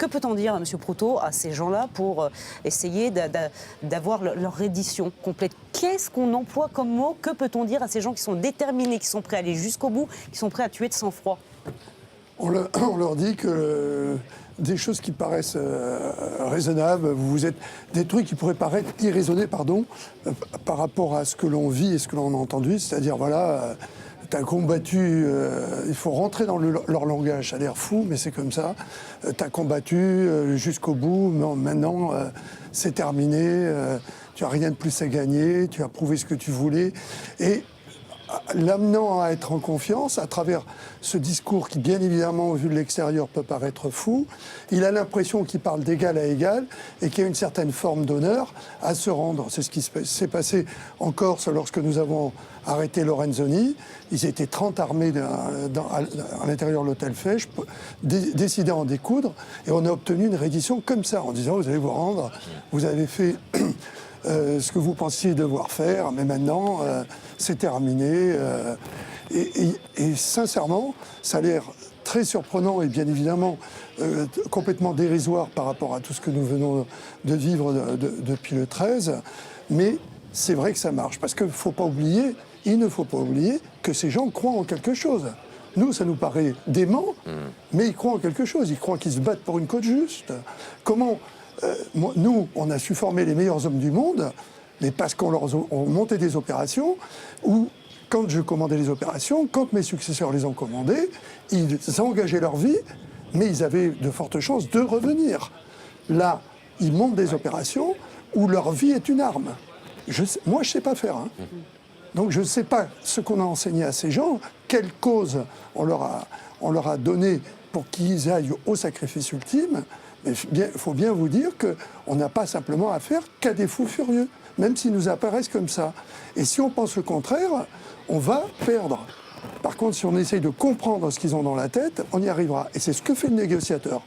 Que peut-on dire, M. Proutot, à ces gens-là pour essayer d'avoir leur reddition complète? Qu'est-ce qu'on emploie comme mot? Que peut-on dire à ces gens qui sont déterminés, qui sont prêts à aller jusqu'au bout, qui sont prêts à tuer de sang-froid? On leur dit que des choses qui paraissent raisonnables, vous êtes des trucs qui pourraient paraître irraisonnés, par rapport à ce que l'on vit et ce que l'on a entendu, c'est-à-dire voilà, t'as combattu, il faut rentrer dans leur langage, ça a l'air fou, mais c'est comme ça, t'as combattu jusqu'au bout, maintenant c'est terminé, tu n'as rien de plus à gagner, tu as prouvé ce que tu voulais, et l'amenant à être en confiance, à travers ce discours qui, bien évidemment, vu de l'extérieur, peut paraître fou, il a l'impression qu'il parle d'égal à égal et qu'il y a une certaine forme d'honneur à se rendre. C'est ce qui s'est passé en Corse lorsque nous avons arrêté Lorenzoni. Ils étaient 30 armés à l'intérieur de l'hôtel Fesch, décidés à en découdre, et on a obtenu une reddition comme ça, en disant « vous allez vous rendre, vous avez fait... » ce que vous pensiez devoir faire, mais maintenant, c'est terminé. Et sincèrement, ça a l'air très surprenant et bien évidemment complètement dérisoire par rapport à tout ce que nous venons de vivre depuis le 13. Mais c'est vrai que ça marche, parce qu'il ne faut pas oublier que ces gens croient en quelque chose. Nous, ça nous paraît dément, mais ils croient en quelque chose. Ils croient qu'ils se battent pour une cause juste. Comment... nous, on a su former les meilleurs hommes du monde, mais parce qu'on leur a monté des opérations où, quand je commandais les opérations, quand mes successeurs les ont commandées, ils engageaient leur vie, mais ils avaient de fortes chances de revenir. Là, ils montent des opérations où leur vie est une arme. Moi, je ne sais pas faire. Donc, je ne sais pas ce qu'on a enseigné à ces gens, quelle cause on leur a donné pour qu'ils aillent au sacrifice ultime. Mais il faut bien vous dire qu'on n'a pas simplement affaire qu'à des fous furieux, même s'ils nous apparaissent comme ça. Et si on pense le contraire, on va perdre. Par contre, si on essaye de comprendre ce qu'ils ont dans la tête, on y arrivera. Et c'est ce que fait le négociateur.